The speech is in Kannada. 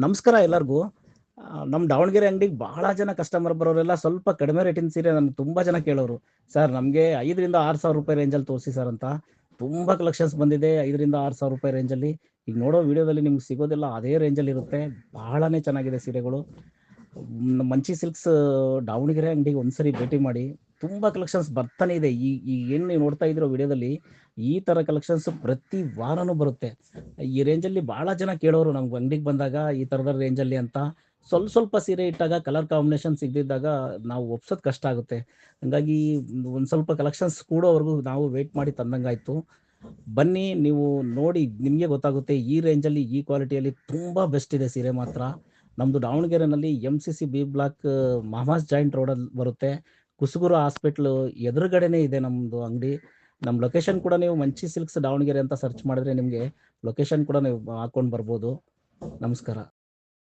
ನಮಸ್ಕಾರ ಎಲ್ಲರಿಗೂ. ನಮ್ಮ ದಾವಣಗೆರೆ ಅಂಗಡಿಗೆ ಬಹಳ ಜನ ಕಸ್ಟಮರ್ ಬರೋರೆಲ್ಲ ಸ್ವಲ್ಪ ಕಡಿಮೆ ರೇಟಿನ ಸೀರೆ ನಮ್ಗೆ ತುಂಬಾ ಜನ ಕೇಳೋರು. ಸರ್ ನಮಗೆ 5,000 6,000 ರೂಪಾಯಿ ರೇಂಜಲ್ಲಿ ತೋರಿಸಿ ಸರ್ ಅಂತ. ತುಂಬಾ ಕಲೆಕ್ಷನ್ಸ್ ಬಂದಿದೆ 5,000 6,000 ರೂಪಾಯಿ ರೇಂಜಲ್ಲಿ. ಈಗ ನೋಡೋ ವಿಡಿಯೋದಲ್ಲಿ ನಿಮ್ಗೆ ಸಿಗೋದೆಲ್ಲ ಅದೇ ರೇಂಜಲ್ಲಿ ಇರುತ್ತೆ. ಬಹಳನೇ ಚೆನ್ನಾಗಿದೆ ಸೀರೆಗಳು. ಮಂಚಿ ಸಿಲ್ಕ್ಸ್ ದಾವಣಗೆರೆ ಅಂಗಡಿಗೆ ಒಂದ್ಸರಿ ಭೇಟಿ ಮಾಡಿ. ತುಂಬಾ ಕಲೆಕ್ಷನ್ಸ್ ಬರ್ತಾನೆ ಇದೆ. ಈ ಏನು ನೀವು ನೋಡ್ತಾ ಇದ್ದೀರೋ ವಿಡಿಯೋದಲ್ಲಿ ಈ ತರ ಕಲೆಕ್ಷನ್ಸ್ ಪ್ರತಿ ವಾರನೂ ಬರುತ್ತೆ. ಈ ರೇಂಜಲ್ಲಿ ಬಹಳ ಜನ ಕೇಳೋರು ನಮ್ಗೆ ಅಂಗಡಿಗೆ ಬಂದಾಗ ಈ ತರದ ರೇಂಜಲ್ಲಿ ಅಂತ. ಸ್ವಲ್ಪ ಸೀರೆ ಇಟ್ಟಾಗ ಕಲರ್ ಕಾಂಬಿನೇಷನ್ ಸಿಗದಿದ್ದಾಗ ನಾವು ಒಪ್ಸೋದು ಕಷ್ಟ ಆಗುತ್ತೆ. ಹಂಗಾಗಿ ಒಂದ್ ಸ್ವಲ್ಪ ಕಲೆಕ್ಷನ್ಸ್ ಕೂಡೋವರೆಗೂ ನಾವು ವೇಟ್ ಮಾಡಿ ತಂದಂಗಾಯ್ತು. ಬನ್ನಿ ನೀವು ನೋಡಿ, ನಿಮಗೆ ಗೊತ್ತಾಗುತ್ತೆ. ಈ ರೇಂಜಲ್ಲಿ ಈ ಕ್ವಾಲಿಟಿಯಲ್ಲಿ ತುಂಬಾ ಬೆಸ್ಟ್ ಇದೆ ಸೀರೆ ಮಾತ್ರ. ನಮ್ದು ದಾವಣಗೆರೆನಲ್ಲಿ MCC ಬಿ ಬ್ಲಾಕ್ ಮಹಾಮಾಸ್ ಜಾಯಿಂಟ್ ರೋಡಲ್ಲಿ ಬರುತ್ತೆ. ಕುಸುಗುರು ಹಾಸ್ಪಿಟ್ಲ್ ಎದುರುಗಡೆನೇ ಇದೆ ನಮ್ದು ಅಂಗಡಿ. ನಮ್ಮ ಲೊಕೇಶನ್ ಕೂಡ ನೀವು ಮಂಚಿ ಸಿಲ್ಕ್ಸ್ ದಾವಣಗೆರೆ ಅಂತ ಸರ್ಚ್ ಮಾಡಿದ್ರೆ ನಿಮಗೆ ಲೊಕೇಶನ್ ಕೂಡ ನೀವು ಹಾಕೊಂಡು ಬರ್ಬೋದು. ನಮಸ್ಕಾರ.